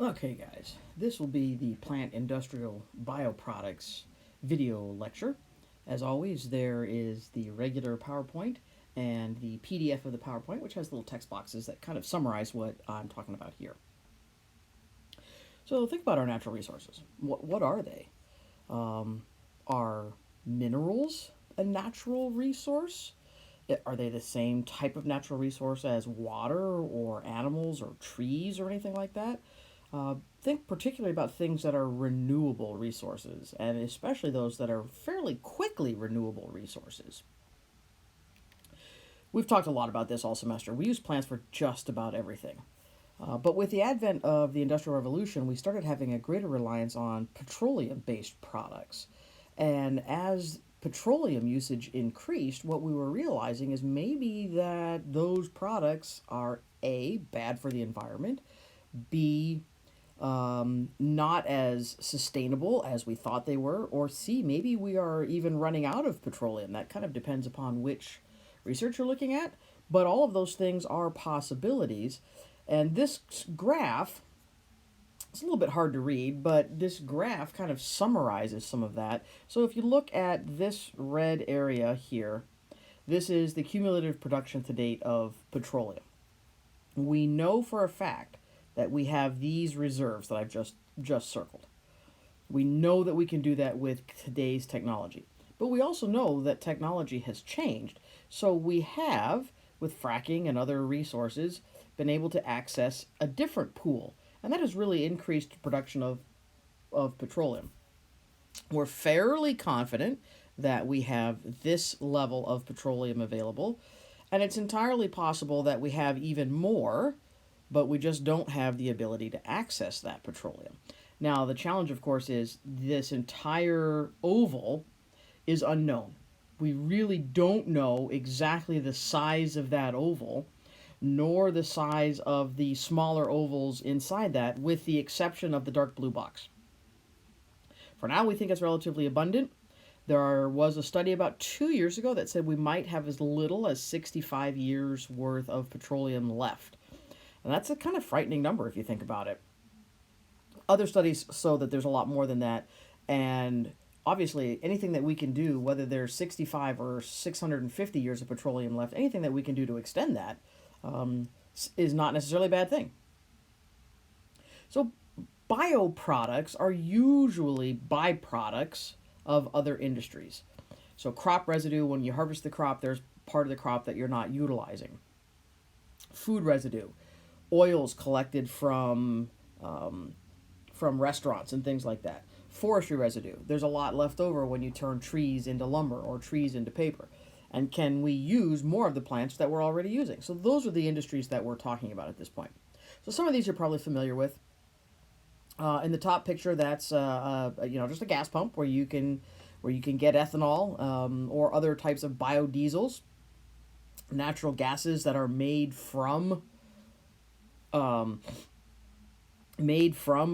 Okay, guys, this will be the Plant Industrial Bioproducts video lecture. As always, there is the regular PowerPoint and the PDF of the PowerPoint, which has little text boxes that kind of summarize what I'm talking about here. So think about our natural resources. What are they? Are minerals a natural resource? Are they the same type of natural resource as water or animals or trees or anything like that? Think particularly about things that are renewable resources, and especially those that are fairly quickly renewable resources. We've talked a lot about this all semester. We use plants for just about everything. But with the advent of the Industrial Revolution, we started having a greater reliance on petroleum based products. And as petroleum usage increased, what we were realizing is maybe that those products are A, bad for the environment, B, not as sustainable as we thought they were, or C, maybe we are even running out of petroleum. That kind of depends upon which research you're looking at, but all of those things are possibilities. And this graph, it's a little bit hard to read, but this graph kind of summarizes some of that. So if you look at this red area here, this is the cumulative production to date of petroleum. We know for a fact that we have these reserves that I've just circled. We know that we can do that with today's technology. But we also know that technology has changed. So we have, with fracking and other resources, been able to access a different pool. And that has really increased production of petroleum. We're fairly confident that we have this level of petroleum available. And it's entirely possible that we have even more, but we just don't have the ability to access that petroleum. Now, the challenge, of course, is this entire oval is unknown. We really don't know exactly the size of that oval, nor the size of the smaller ovals inside that, with the exception of the dark blue box. For now, we think it's relatively abundant. There was a study about 2 years ago that said we might have as little as 65 years worth of petroleum left. And that's a kind of frightening number if you think about it. Other studies show that there's a lot more than that. And obviously, anything that we can do, whether there's 65 or 650 years of petroleum left, anything that we can do to extend that is not necessarily a bad thing. So bioproducts are usually byproducts of other industries. So crop residue, when you harvest the crop, there's part of the crop that you're not utilizing. Food residue, oils collected from restaurants and things like that. Forestry residue, there's a lot left over when you turn trees into lumber or trees into paper. And can we use more of the plants that we're already using? So those are the industries that we're talking about at this point. So some of these you're probably familiar with. In the top picture, that's just a gas pump where you can get ethanol or other types of biodiesels, natural gases that are made from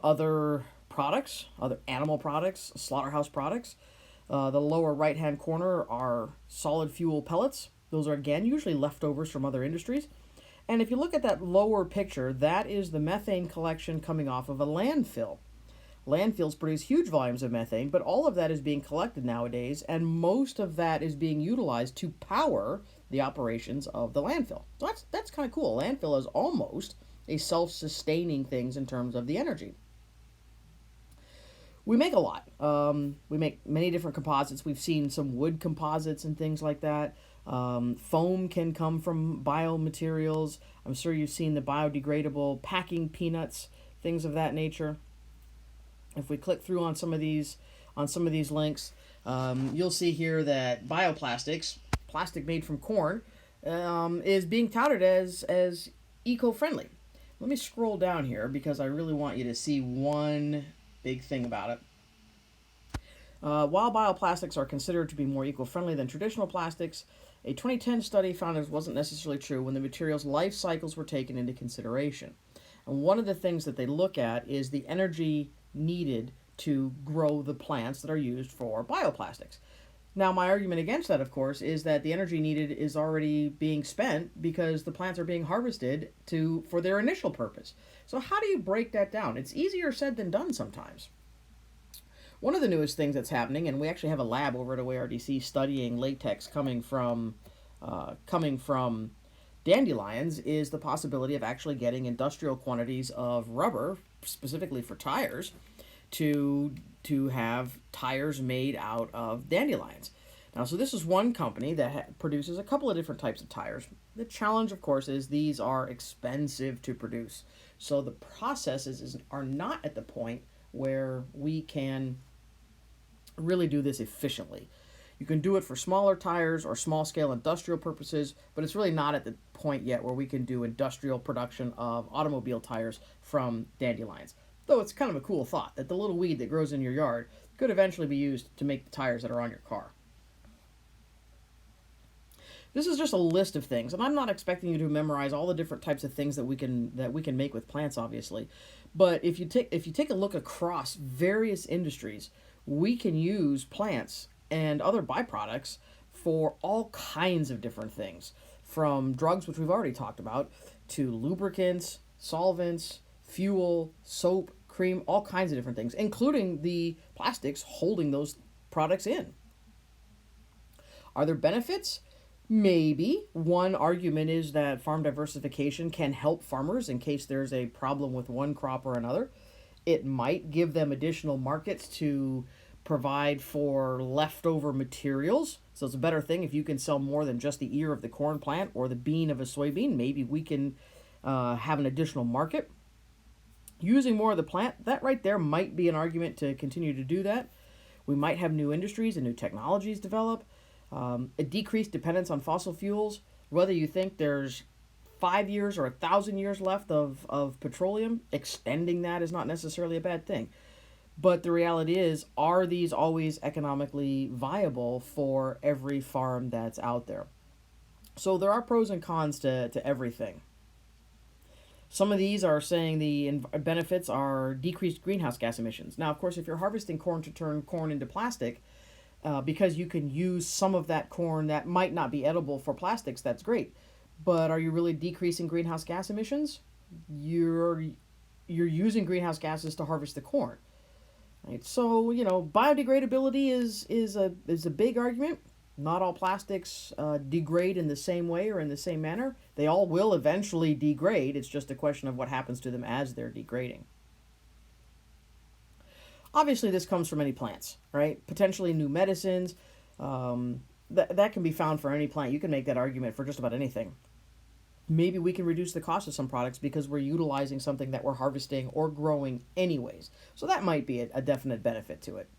other products, other animal products, slaughterhouse products. The lower right-hand corner are solid fuel pellets. Those are, again, usually leftovers from other industries. And if you look at that lower picture, that is the methane collection coming off of a landfill. Landfills produce huge volumes of methane, but all of that is being collected nowadays, and most of that is being utilized to power the operations of the landfill. So that's kind of cool. A landfill is almost a self-sustaining thing in terms of the energy. We make a lot. We make many different composites. We've seen some wood composites and things like that. Foam can come from biomaterials. I'm sure you've seen the biodegradable packing peanuts, things of that nature. If we click through on some of these links, you'll see here that bioplastics, plastic made from corn, is being touted as eco-friendly. Let me scroll down here because I really want you to see one big thing about it. While bioplastics are considered to be more eco-friendly than traditional plastics, a 2010 study found it wasn't necessarily true when the material's life cycles were taken into consideration. And one of the things that they look at is the energy needed to grow the plants that are used for bioplastics. Now, my argument against that, of course, is that the energy needed is already being spent because the plants are being harvested to for their initial purpose. So, how do you break that down? It's easier said than done sometimes. One of the newest things that's happening, and we actually have a lab over at OARDC studying latex coming from dandelions, is the possibility of actually getting industrial quantities of rubber, specifically for tires, to have tires made out of dandelions. Now, so this is one company that produces a couple of different types of tires. The challenge, of course, is these are expensive to produce. So the processes are not at the point where we can really do this efficiently. You can do it for smaller tires or small scale industrial purposes, but it's really not at the point yet where we can do industrial production of automobile tires from dandelions. Though it's kind of a cool thought that the little weed that grows in your yard could eventually be used to make the tires that are on your car. This is just a list of things, and I'm not expecting you to memorize all the different types of things that we can make with plants, obviously. But if you take a look across various industries, we can use plants and other byproducts for all kinds of different things, from drugs, which we've already talked about, to lubricants, solvents, fuel, soap, cream, all kinds of different things, including the plastics holding those products in. Are there benefits? Maybe. One argument is that farm diversification can help farmers in case there's a problem with one crop or another. It might give them additional markets to provide for leftover materials. So it's a better thing if you can sell more than just the ear of the corn plant or the bean of a soybean. Maybe we can have an additional market. Using more of the plant, that right there might be an argument to continue to do that. We might have new industries and new technologies develop. A decreased dependence on fossil fuels, whether you think there's 5 years or 1,000 years left of petroleum, extending that is not necessarily a bad thing. But the reality is, are these always economically viable for every farm that's out there? So there are pros and cons to everything. Some of these are saying the benefits are decreased greenhouse gas emissions. Now, of course, if you're harvesting corn to turn corn into plastic, because you can use some of that corn that might not be edible for plastics, that's great. But are you really decreasing greenhouse gas emissions? You're using greenhouse gases to harvest the corn. Right? So, biodegradability is a big argument. Not all plastics degrade in the same way or in the same manner. They all will eventually degrade. It's just a question of what happens to them as they're degrading. Obviously, this comes from any plants, right? Potentially new medicines. That can be found for any plant. You can make that argument for just about anything. Maybe we can reduce the cost of some products because we're utilizing something that we're harvesting or growing anyways. So that might be a definite benefit to it.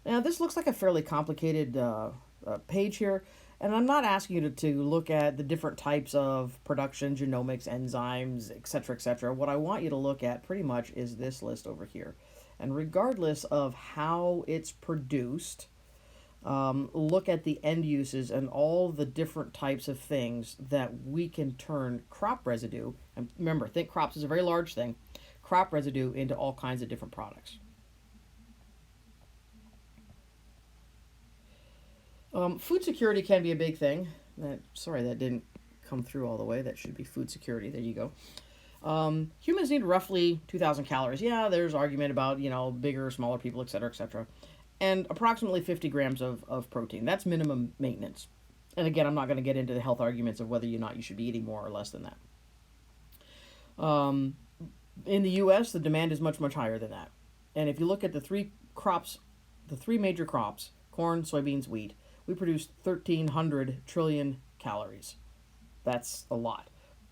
Now, this looks like a fairly complicated page here, and I'm not asking you to look at the different types of production, genomics, enzymes, etc., etc. What I want you to look at pretty much is this list over here. And regardless of how it's produced, look at the end uses and all the different types of things that we can turn crop residue, and remember, think crops is a very large thing, crop residue into all kinds of different products. Food security can be a big thing. That didn't come through all the way. That should be food security. There you go. Humans need roughly 2,000 calories. Yeah, there's argument about, bigger, smaller people, etc., etc. And approximately 50 grams of protein. That's minimum maintenance. And again, I'm not going to get into the health arguments of whether or not you should be eating more or less than that. In the U.S., the demand is much, much higher than that. And if you look at the three major crops, corn, soybeans, wheat, we produce 1,300 trillion calories. That's a lot.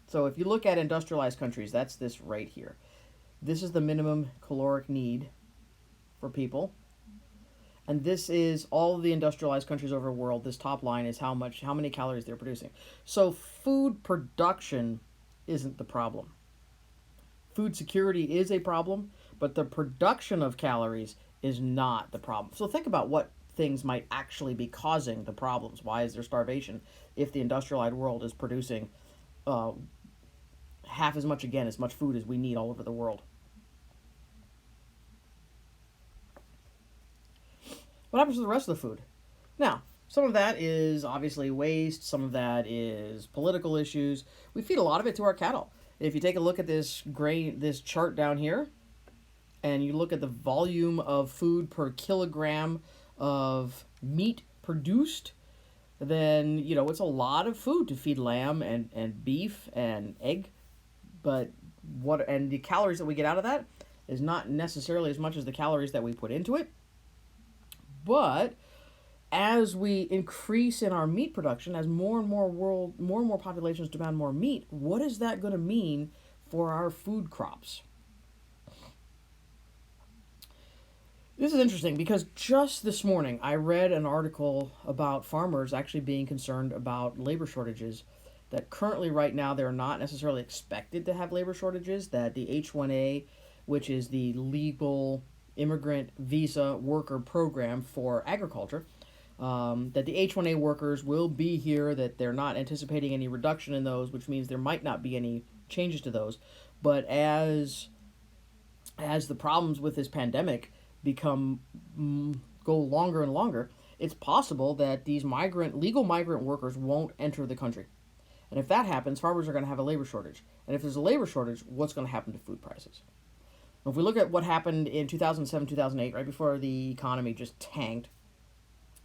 So if you look at industrialized countries, that's this right here. This is the minimum caloric need for people. And this is all of the industrialized countries over the world. This top line is how many calories they're producing. So food production isn't the problem. Food security is a problem, but the production of calories is not the problem. So think about what things might actually be causing the problems. Why is there starvation if the industrialized world is producing half as much food as we need all over the world? What happens to the rest of the food? Now, some of that is obviously waste, some of that is political issues. We feed a lot of it to our cattle. If you take a look at this chart down here, and you look at the volume of food per kilogram of meat produced, then it's a lot of food to feed lamb and beef and egg. But the calories that we get out of that is not necessarily as much as the calories that we put into it. But as we increase in our meat production, as more and more populations demand more meat, what is that going to mean for our food crops? This is interesting because just this morning I read an article about farmers actually being concerned about labor shortages. That currently, right now, they're not necessarily expected to have labor shortages. That the H-1A, which is the legal immigrant visa worker program for agriculture, that the H-1A workers will be here, that they're not anticipating any reduction in those, which means there might not be any changes to those. But as the problems with this pandemic go longer and longer, it's possible that these legal migrant workers won't enter the country. And if that happens, farmers are going to have a labor shortage. And if there's a labor shortage, what's going to happen to food prices? If we look at what happened in 2007, 2008, right before the economy just tanked,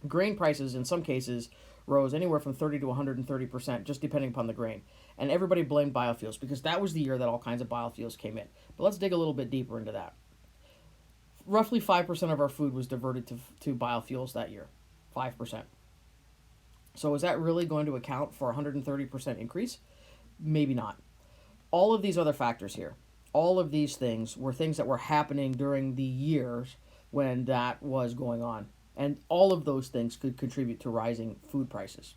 grain prices in some cases rose anywhere from 30 to 130%, just depending upon the grain. And everybody blamed biofuels because that was the year that all kinds of biofuels came in. But let's dig a little bit deeper into that. Roughly 5% of our food was diverted to biofuels that year. 5%. So is that really going to account for a 130% increase? Maybe not. All of these other factors here, all of these things were things that were happening during the years when that was going on. And all of those things could contribute to rising food prices.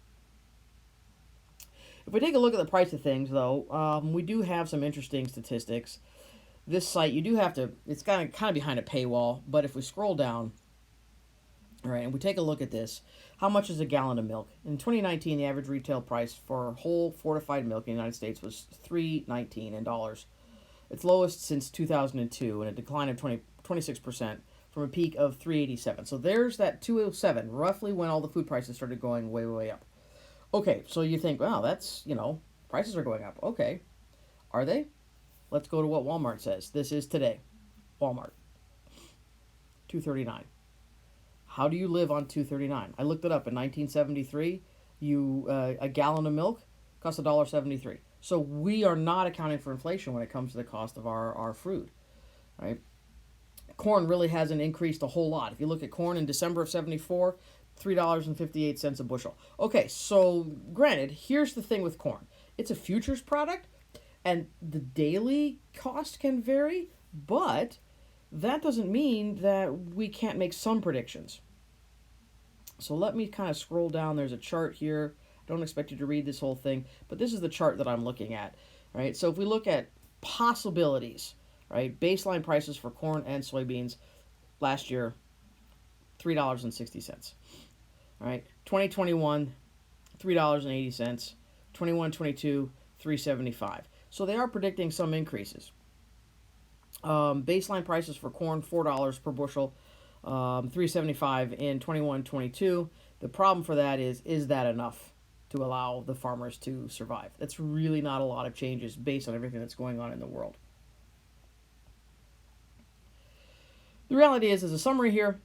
If we take a look at the price of things, though, we do have some interesting statistics. This site, you do have to, it's kind of behind a paywall, but if we scroll down, all right, and we take a look at this, how much is a gallon of milk? In 2019, the average retail price for whole fortified milk in the United States was $3.19 in dollars. Its lowest since 2002, and a decline of 26% from a peak of $3.87. So there's that 207, roughly when all the food prices started going way, way up. Okay, so you think, wow, that's, prices are going up. Okay, are they? Let's go to what Walmart says. This is today. Walmart. $2.39. How do you live on $2.39? I looked it up in 1973. A gallon of milk cost $1.73. So we are not accounting for inflation when it comes to the cost of our food, right? Corn really hasn't increased a whole lot. If you look at corn in December of 74, $3.58 a bushel. Okay, so granted, here's the thing with corn. It's a futures product, and the daily cost can vary, but that doesn't mean that we can't make some predictions. So let me kind of scroll down. There's a chart here. I don't expect you to read this whole thing, but this is the chart that I'm looking at. Right? So if we look at possibilities, right, baseline prices for corn and soybeans last year, $3.60. All right, 2021, $3.80. 21-22, $3.75. So they are predicting some increases. Baseline prices for corn, $4 per bushel, $3.75 in 21-22. The problem for that is that enough to allow the farmers to survive? That's really not a lot of changes based on everything that's going on in the world. The reality is, as a summary here,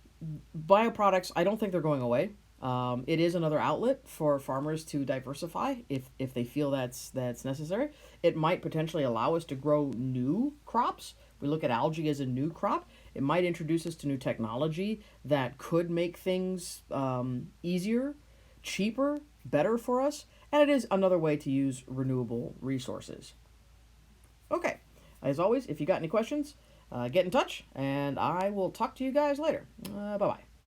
bioproducts, I don't think they're going away. It is another outlet for farmers to diversify if they feel that's necessary. It might potentially allow us to grow new crops. If we look at algae as a new crop, it might introduce us to new technology that could make things easier, cheaper, better for us, and it is another way to use renewable resources. Okay, as always, if you got any questions, get in touch, and I will talk to you guys later. Bye-bye.